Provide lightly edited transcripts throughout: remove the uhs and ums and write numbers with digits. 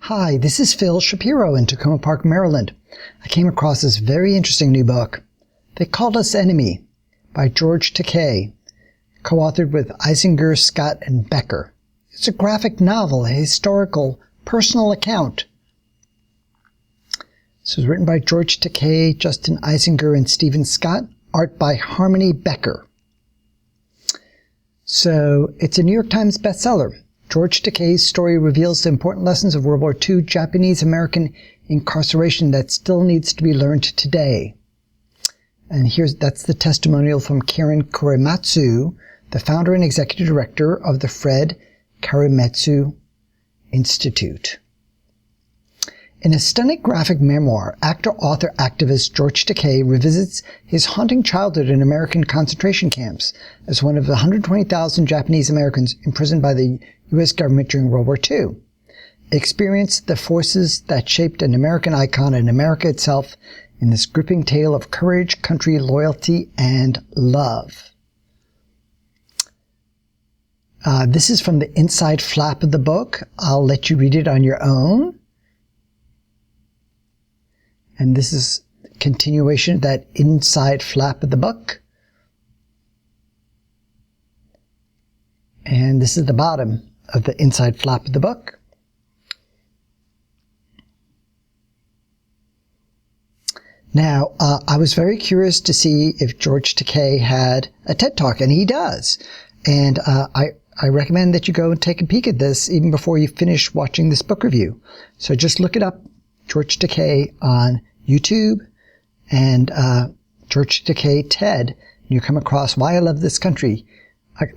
Hi, this is Phil Shapiro in Tacoma Park, Maryland. I came across this very interesting new book, They Called Us Enemy, by George Takei, co-authored with Eisinger, Scott, and Becker. It's a graphic novel, a historical, personal account. This was written by George Takei, Justin Eisinger, and Stephen Scott, art by Harmony Becker. So, it's a New York Times bestseller. George Takei's story reveals the important lessons of World War II Japanese-American incarceration that still needs to be learned today. And that's the testimonial from Karen Korematsu, the founder and executive director of the Fred Korematsu Institute. In a stunning graphic memoir, actor, author, activist George Takei revisits his haunting childhood in American concentration camps as one of the 120,000 Japanese Americans imprisoned by the U.S. government during World War II. Experienced the forces that shaped an American icon and America itself in this gripping tale of courage, country, loyalty, and love. This is from the inside flap of the book. I'll let you read it on your own. And this is a continuation of that inside flap of the book. And this is the bottom of the inside flap of the book. Now, I was very curious to see if George Takei had a TED Talk, and he does. And I recommend that you go and take a peek at this even before you finish watching this book review. So just look it up, George Takei, on YouTube, and George Takei TED, and you come across Why I Love This Country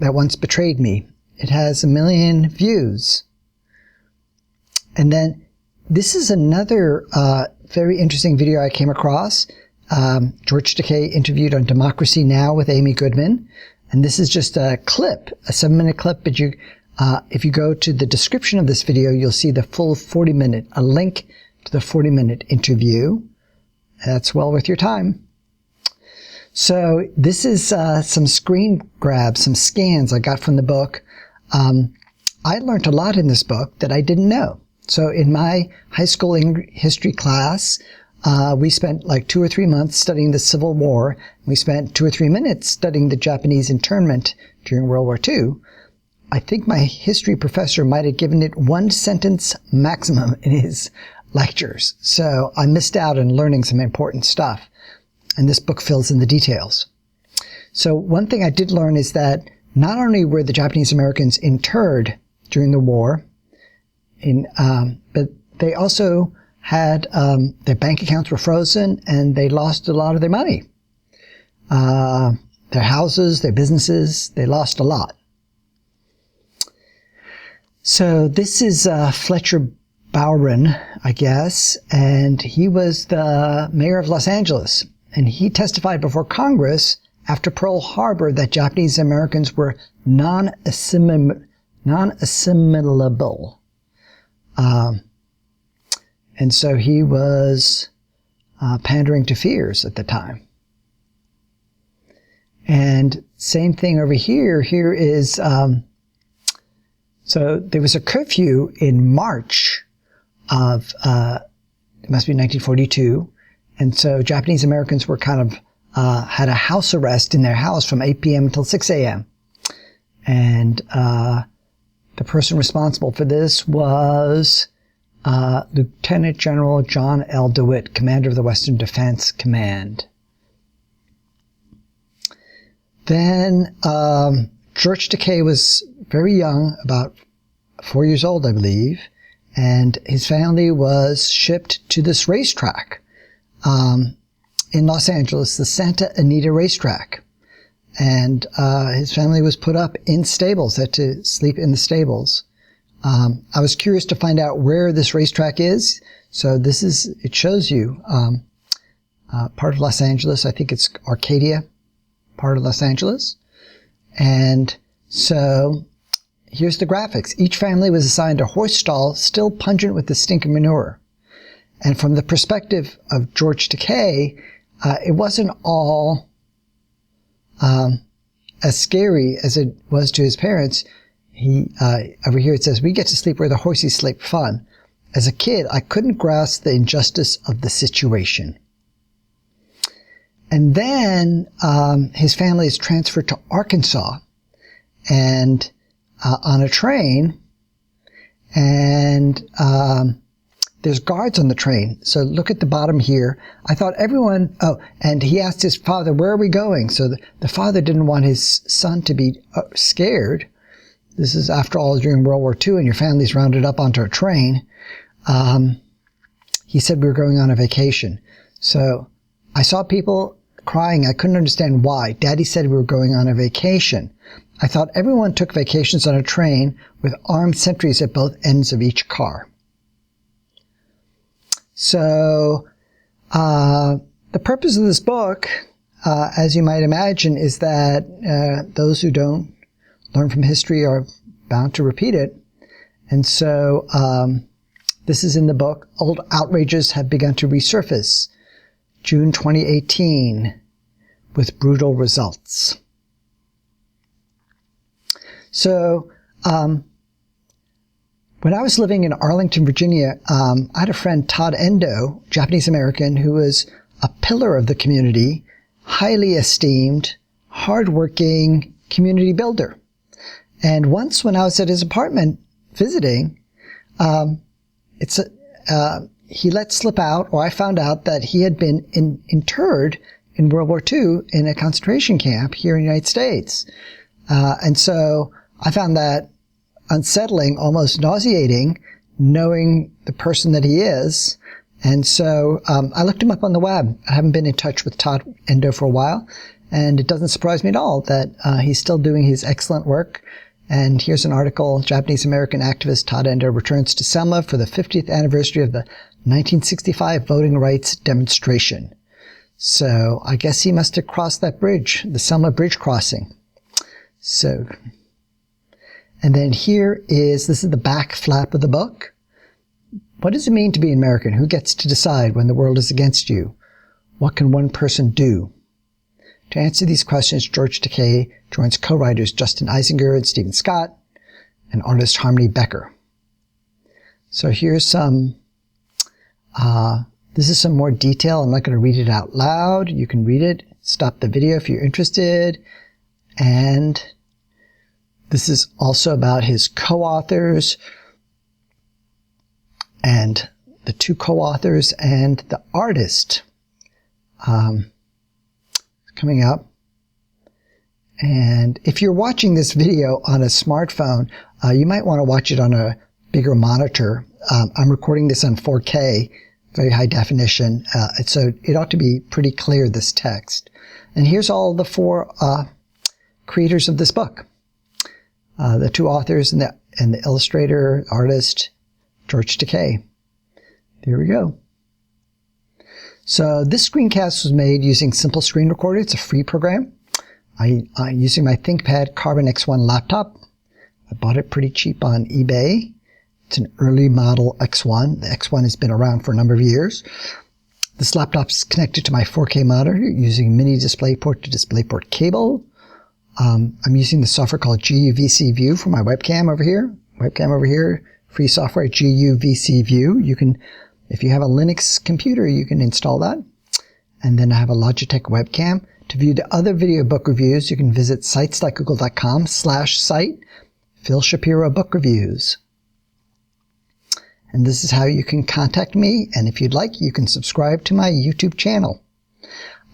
That Once Betrayed Me. It has 1 million views. And then this is another very interesting video I came across. George Takei interviewed on Democracy Now! With Amy Goodman. And this is just a clip, a 7-minute clip, but if you go to the description of this video, you'll see the full 40-minute, a link to the 40-minute interview. That's well worth your time. So this is some screen grabs, some scans I got from the book. I learned a lot in this book that I didn't know. So in my high school history class, we spent like 2 or 3 months studying the Civil War. We spent 2 or 3 minutes studying the Japanese internment during World War II. I think my history professor might have given it 1 sentence maximum in his lectures. So I missed out on learning some important stuff. And this book fills in the details. So one thing I did learn is that not only were the Japanese Americans interred during the war, but they also had their bank accounts were frozen and they lost a lot of their money. Their houses, their businesses, they lost a lot. So this is Fletcher Bowen, I guess, and he was the mayor of Los Angeles. And he testified before Congress after Pearl Harbor that Japanese Americans were non-assimilable. And so he was pandering to fears at the time. And same thing over here. Here is, so there was a curfew in March of, it must be 1942. And so Japanese Americans were kind of, had a house arrest in their house from 8 p.m. until 6 a.m. And the person responsible for this was Lieutenant General John L. DeWitt, commander of the Western Defense Command. Then George Takei was very young, about 4 years old, I believe, and his family was shipped to this racetrack in Los Angeles, the Santa Anita racetrack. And his family was put up in stables, had to sleep in the stables. I was curious to find out where this racetrack is. So it shows you part of Los Angeles. I think it's Arcadia, part of Los Angeles. And so here's the graphics. Each family was assigned a horse stall, still pungent with the stink of manure. And from the perspective of George Takei, it wasn't all as scary as it was to his parents. Over here it says, we get to sleep where the horses sleep, fun. As a kid, I couldn't grasp the injustice of the situation. And then his family is transferred to Arkansas and on a train, and there's guards on the train. So look at the bottom here. I thought everyone, and he asked his father, where are we going? So the father didn't want his son to be scared. This is, after all, during World War II, and your family's rounded up onto a train. He said we were going on a vacation. So I saw people crying. I couldn't understand why. Daddy said we were going on a vacation. I thought everyone took vacations on a train with armed sentries at both ends of each car. So the purpose of this book, as you might imagine, is that those who don't learn from history are bound to repeat it. And so this is in the book. Old outrages have begun to resurface. June 2018, with brutal results. So when I was living in Arlington, Virginia, I had a friend, Todd Endo, Japanese-American, who was a pillar of the community, highly esteemed, hardworking community builder. And once when I was at his apartment visiting, he let slip out, or I found out, that he had been interred in World War II in a concentration camp here in the United States. And so I found that unsettling, almost nauseating, knowing the person that he is. And so I looked him up on the web. I haven't been in touch with Todd Endo for a while, and it doesn't surprise me at all that he's still doing his excellent work. And here's an article: Japanese-American activist Todd Endo returns to Selma for the 50th anniversary of the 1965 voting rights demonstration. So I guess he must have crossed that bridge, the Selma Bridge crossing. So, and then this is the back flap of the book. What does it mean to be an American? Who gets to decide when the world is against you? What can one person do? To answer these questions, George Takei joins co-writers Justin Eisinger and Stephen Scott and artist Harmony Becker. So here's some, this is some more detail. I'm not going to read it out loud. You can read it. Stop the video if you're interested. And this is also about his co-authors and the two co-authors and the artist. Coming up. And if you're watching this video on a smartphone, you might want to watch it on a bigger monitor. I'm recording this on 4K, very high definition, so it ought to be pretty clear, this text. And here's all the four creators of this book. The two authors and the illustrator, artist, George Takei. There we go. So this screencast was made using Simple Screen Recorder. It's a free program. I'm using my ThinkPad Carbon X1 laptop. I bought it pretty cheap on eBay. It's an early model X1. The X1 has been around for a number of years. This laptop is connected to my 4K monitor using mini DisplayPort to DisplayPort cable. I'm using the software called GUVC View for my webcam over here. Webcam over here, free software, GUVC View. You can, if you have a Linux computer, you can install that. And then I have a Logitech webcam. To view the other video book reviews, you can visit sites like google.com/site Phil Shapiro Book Reviews. And this is how you can contact me. And if you'd like, you can subscribe to my YouTube channel.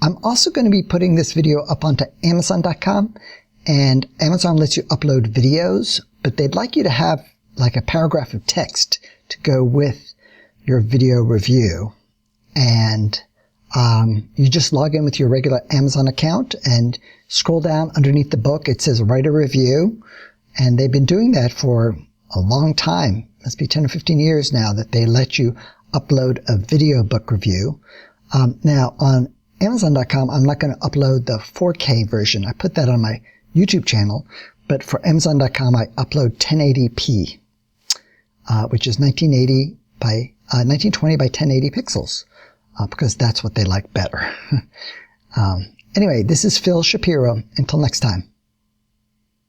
I'm also going to be putting this video up onto Amazon.com. And Amazon lets you upload videos, but they'd like you to have like a paragraph of text to go with your video review. And you just log in with your regular Amazon account and scroll down underneath the book. It says write a review. And they've been doing that for a long time. Must be 10 or 15 years now that they let you upload a video book review. Now on Amazon.com, I'm not going to upload the 4K version. I put that on my YouTube channel. But for Amazon.com, I upload 1080p, which is 1920 by 1080 pixels, because that's what they like better. Anyway, this is Phil Shapiro. Until next time.